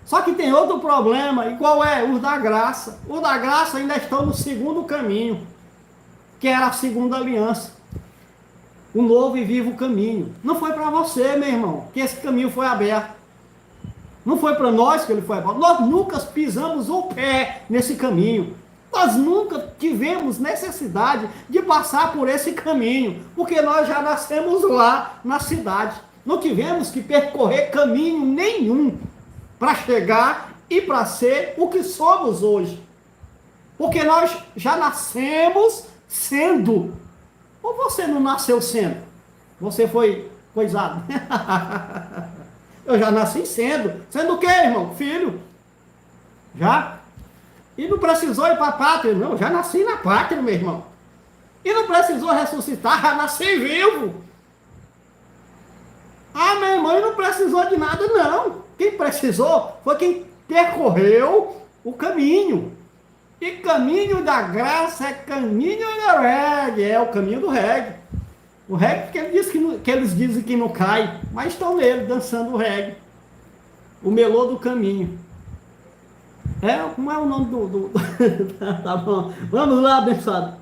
Só que tem outro problema, e qual é? Os da graça. Os da graça ainda estão no segundo caminho, que era a segunda aliança. O novo e vivo caminho. Não foi para você, meu irmão, que esse caminho foi aberto. Não foi para nós que ele foi aberto. Nós nunca pisamos o pé nesse caminho. Nós nunca tivemos necessidade de passar por esse caminho, porque nós já nascemos lá na cidade. Não tivemos que percorrer caminho nenhum para chegar e para ser o que somos hoje. Porque nós já nascemos sendo. Ou você não nasceu sendo? Você foi coisado. Eu já nasci sendo. Sendo o quê, irmão? Filho. Já? E não precisou ir para a pátria, não. Já nasci na pátria, meu irmão. E não precisou ressuscitar, já nasci vivo. Ah, meu irmão, e não precisou de nada, não. Quem precisou foi quem percorreu o caminho. E caminho da graça é caminho do reggae, é o caminho do reggae. O reggae porque ele diz que eles dizem que não cai, mas estão nele dançando o reggae. O melô do caminho. Como é o nome do... Tá bom, vamos lá, abençoado.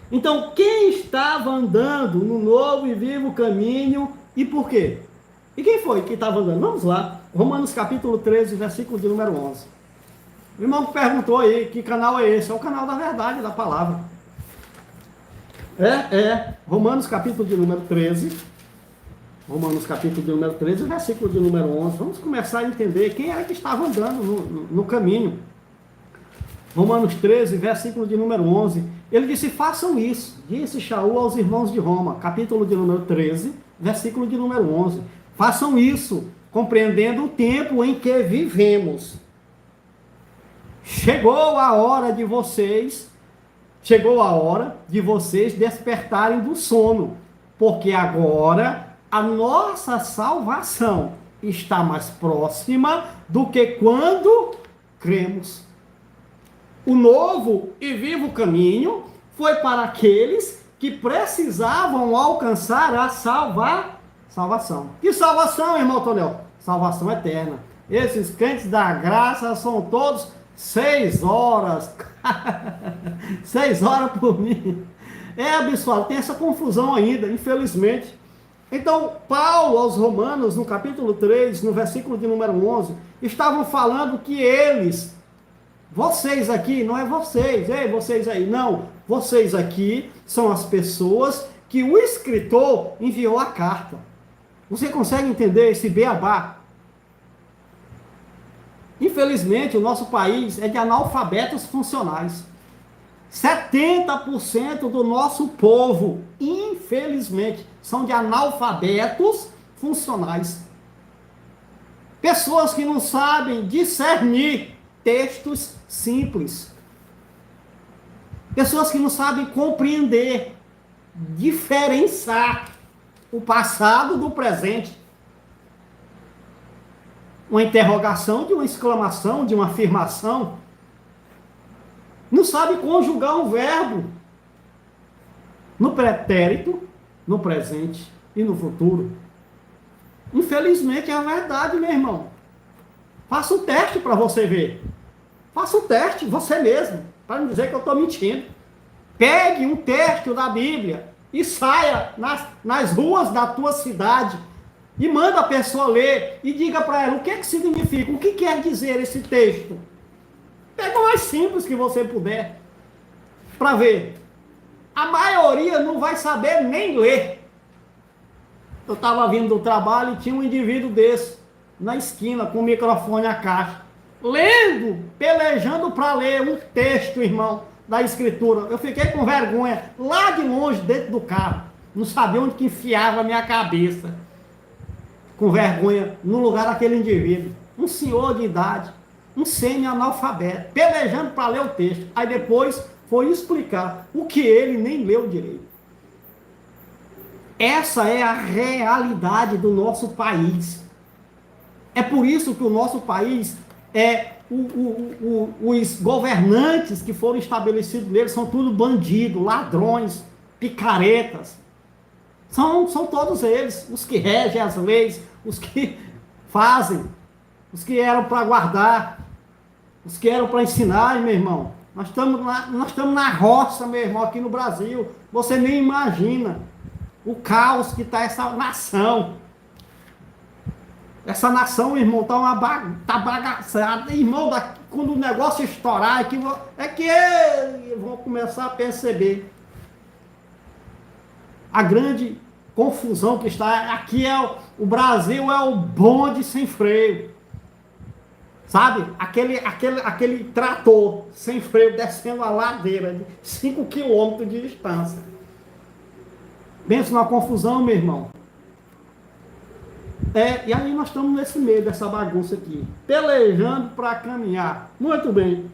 Então, quem estava andando no novo e vivo caminho e por quê? E quem foi que estava andando? Vamos lá, Romanos capítulo 13, versículo de número 11. O irmão perguntou aí, que canal é esse? É o canal da verdade, da palavra. Romanos capítulo de número 13. Romanos capítulo de número 13, versículo de número 11. Vamos começar a entender quem era que estava andando no caminho. Romanos 13, versículo de número 11. Ele disse, façam isso. Disse Shaul aos irmãos de Roma. Capítulo de número 13, versículo de número 11. Façam isso, compreendendo o tempo em que vivemos. Chegou a hora de vocês despertarem do sono, porque agora a nossa salvação está mais próxima do que quando cremos. O novo e vivo caminho foi para aqueles que precisavam alcançar a salvação. Que salvação, irmão Tonel? Salvação eterna. Esses crentes da graça são todos 6 horas. 6 horas por mim. Abençoado, tem essa confusão ainda, infelizmente. Então, Paulo aos Romanos, no capítulo 3, no versículo de número 11, estavam falando que eles, vocês aqui, não é vocês, vocês aí, não, vocês aqui são as pessoas que o escritor enviou a carta. Você consegue entender esse beabá? Infelizmente, o nosso país é de analfabetos funcionais. 70% do nosso povo, infelizmente, são de analfabetos funcionais. Pessoas que não sabem discernir textos simples. Pessoas que não sabem compreender, diferenciar o passado do presente. Uma interrogação, de uma exclamação, de uma afirmação. Não sabe conjugar um verbo no pretérito, no presente e no futuro. Infelizmente é a verdade, meu irmão. Faça um teste para você ver. Faça um teste você mesmo, para não dizer que eu estou mentindo. Pegue um texto da Bíblia e saia nas ruas da tua cidade e manda a pessoa ler e diga para ela o que significa, o que quer dizer esse texto. Pega o mais simples que você puder, para ver. A maioria não vai saber nem ler. Eu estava vindo do trabalho e tinha um indivíduo desse, na esquina, com o microfone à caixa. lendo, pelejando para ler um texto, irmão, da Escritura. Eu fiquei com vergonha, lá de longe, dentro do carro. Não sabia onde que enfiava a minha cabeça. Com vergonha, no lugar daquele indivíduo. Um senhor de idade, um semi-analfabeto, pelejando para ler o texto. Aí depois foi explicar o que ele nem leu direito. Essa é a realidade do nosso país. É por isso que o nosso país os governantes que foram estabelecidos nele são tudo bandidos, ladrões, picaretas. São todos eles, os que regem as leis, os que fazem, os que eram para guardar, os que eram para ensinar, meu irmão. Nós estamos na roça, meu irmão, aqui no Brasil. Você nem imagina o caos que está essa nação. Essa nação, meu irmão, tá bagaçada. Irmão, quando o negócio estourar, é que vão começar a perceber a grande confusão que está aqui. O Brasil é o bonde sem freio, sabe? Aquele trator sem freio descendo a ladeira de 5 quilômetros de distância. Pensa numa confusão, meu irmão. E aí nós estamos nesse meio dessa bagunça aqui, pelejando para caminhar. Muito bem.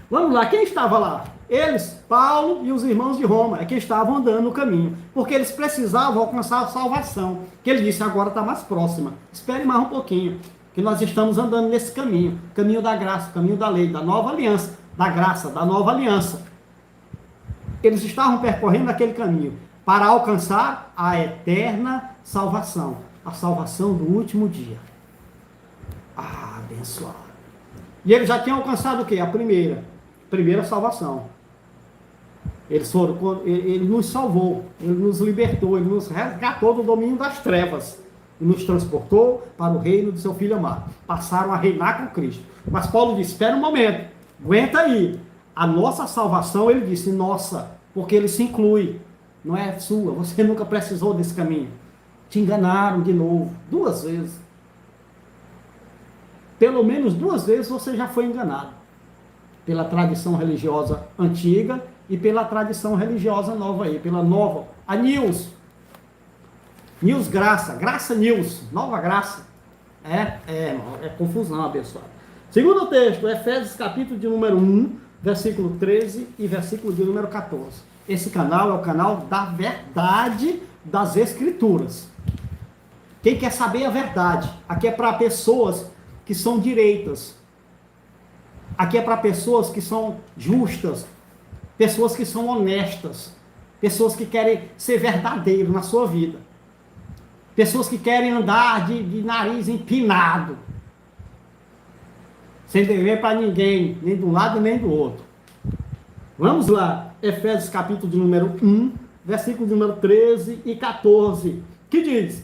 Vamos lá, quem estava lá? Eles, Paulo e os irmãos de Roma, que estavam andando no caminho, porque eles precisavam alcançar a salvação, que ele disse, agora está mais próxima. Espere mais um pouquinho, que nós estamos andando nesse caminho, caminho da graça, caminho da lei, da nova aliança, da graça, da nova aliança. Eles estavam percorrendo aquele caminho para alcançar a eterna salvação, a salvação do último dia. Abençoado. E eles já tinham alcançado o quê? A primeira salvação. Ele nos salvou, ele nos libertou, ele nos resgatou do domínio das trevas e nos transportou para o reino do seu Filho amado. Passaram a reinar com Cristo. Mas Paulo disse, espera um momento, aguenta aí. A nossa salvação, ele disse, nossa, porque ele se inclui, não é sua, você nunca precisou desse caminho. Te enganaram de novo, 2 vezes. Pelo menos 2 vezes você já foi enganado. Pela tradição religiosa antiga e pela tradição religiosa nova aí, pela nova. A News Graça News, nova graça. É confusão, abençoado. Segundo texto, Efésios capítulo de número 1, versículo 13 e versículo de número 14. Esse canal é o canal da verdade das Escrituras. Quem quer saber a verdade? Aqui é para pessoas que são direitas. Aqui é para pessoas que são justas, pessoas que são honestas, pessoas que querem ser verdadeiros na sua vida, pessoas que querem andar de nariz empinado, sem dever para ninguém, nem de um lado nem do outro. Vamos lá, Efésios capítulo de número 1, versículo de número 13 e 14, que diz,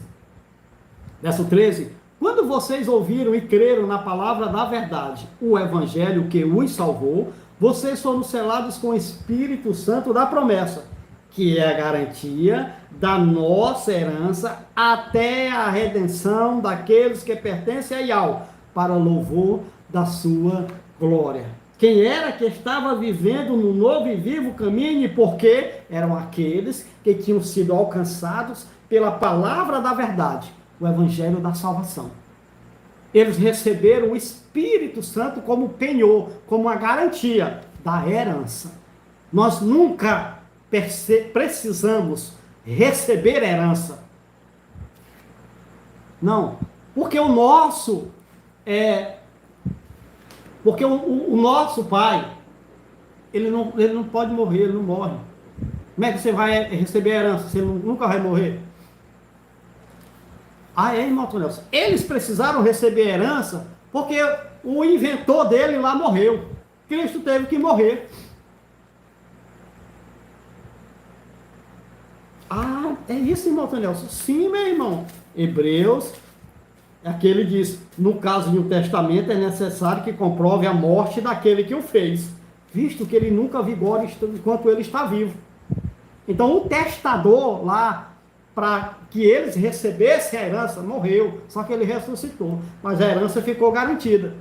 verso 13, quando vocês ouviram e creram na palavra da verdade, o evangelho que os salvou, vocês foram selados com o Espírito Santo da promessa, que é a garantia da nossa herança até a redenção daqueles que pertencem a Yahweh, para louvor da sua glória. Quem era que estava vivendo no novo e vivo caminho? Porque eram aqueles que tinham sido alcançados pela palavra da verdade, o evangelho da salvação. Eles receberam o Espírito Santo como penhor, como a garantia da herança. Nós nunca precisamos receber herança. Não, porque o nosso pai, ele não pode morrer, ele não morre. Como é que você vai receber herança? Você nunca vai morrer. Irmão Nelson, eles precisaram receber herança porque o inventor dele lá morreu. Cristo teve que morrer. É isso, irmão Nelson? Sim, meu irmão. Hebreus, aqui ele diz, no caso de um testamento é necessário que comprove a morte daquele que o fez, visto que ele nunca vigora enquanto ele está vivo. Então o testador lá, para que eles recebessem a herança, morreu, só que ele ressuscitou, mas a herança ficou garantida.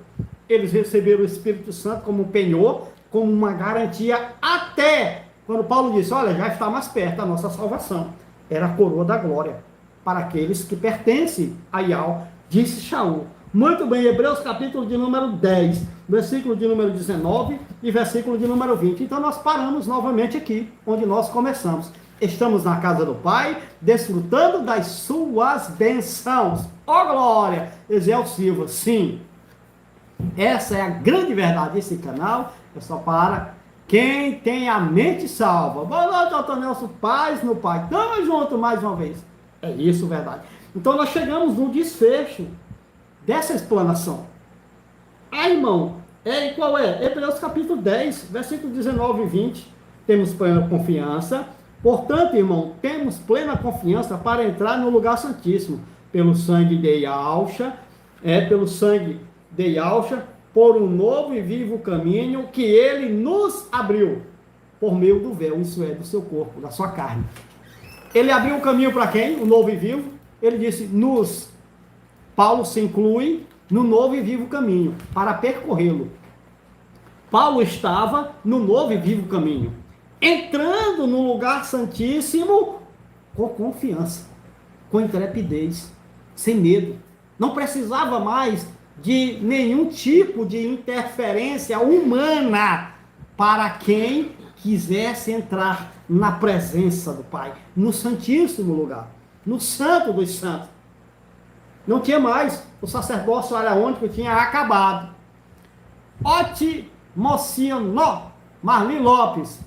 eles receberam o Espírito Santo como um penhor, como uma garantia, até quando Paulo disse, olha, já está mais perto a nossa salvação. Era a coroa da glória para aqueles que pertencem a Yahweh, disse Shaul. Muito bem, Hebreus capítulo de número 10, versículo de número 19 e versículo de número 20. Então nós paramos novamente aqui, onde nós começamos. Estamos na casa do Pai, desfrutando das suas bênçãos. Ó glória! Eziel Silva, sim. Essa é a grande verdade. Esse canal é só para quem tem a mente salva. Boa noite, Dr. Nelson. Paz no Pai. Tamo junto mais uma vez. É isso, verdade. Então nós chegamos no desfecho dessa explanação. Aí, irmão, qual é? Hebreus capítulo 10, versículo 19 e 20. Temos plena confiança. Portanto, irmão, temos plena confiança para entrar no lugar santíssimo, pelo sangue de Yahshua, por um novo e vivo caminho que ele nos abriu, por meio do véu, isso é, do seu corpo, da sua carne. Ele abriu o caminho para quem? O novo e vivo. Ele disse, Paulo se inclui no novo e vivo caminho, para percorrê-lo. Paulo estava no novo e vivo caminho, entrando no lugar santíssimo com confiança, com intrepidez, sem medo. Não precisava mais de nenhum tipo de interferência humana para quem quisesse entrar na presença do Pai, no santíssimo lugar, no santo dos santos. Não tinha mais, o sacerdócio araônico tinha acabado. Mocinho, Marli Lopes,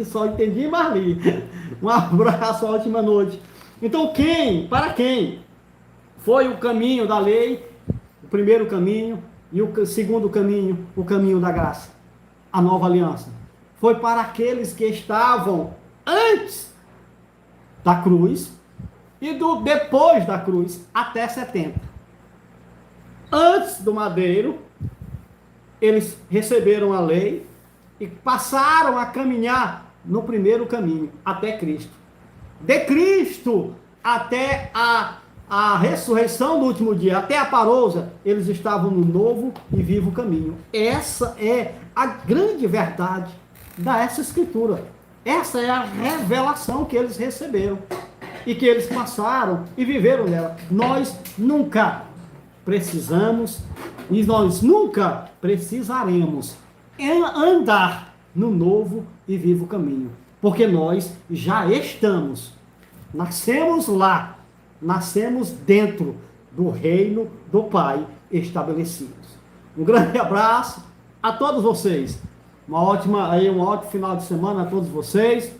só entendi Marli. Um abraço, ótima noite. Então para quem foi o caminho da lei, o primeiro caminho, e o segundo caminho, o caminho da graça, a nova aliança? Foi para aqueles que estavam antes da cruz e depois da cruz, até 70. Antes do madeiro, eles receberam a lei e passaram a caminhar no primeiro caminho, até Cristo. De Cristo até a ressurreição do último dia, até a parousa, eles estavam no novo e vivo caminho. Essa é a grande verdade dessa escritura. Essa é a revelação que eles receberam e que eles passaram e viveram nela. Nós nunca precisamos e nós nunca precisaremos andar no novo e vivo caminho, porque nós já estamos, nascemos lá, nascemos dentro do reino do Pai estabelecidos. Um grande abraço a todos vocês, um ótimo final de semana a todos vocês,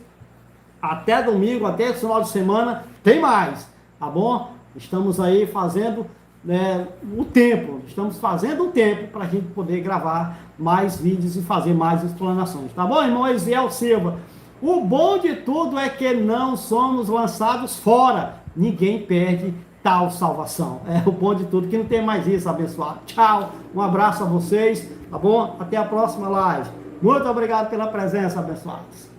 até domingo, até esse final de semana, tem mais, tá bom? Estamos aí fazendo estamos fazendo o tempo para a gente poder gravar mais vídeos e fazer mais explanações, tá bom, irmão Eziel Silva? O bom de tudo é que não somos lançados fora, ninguém perde tal salvação. É o bom de tudo, que não tem mais isso, abençoado. Tchau, um abraço a vocês, tá bom? Até a próxima live. Muito obrigado pela presença, abençoados.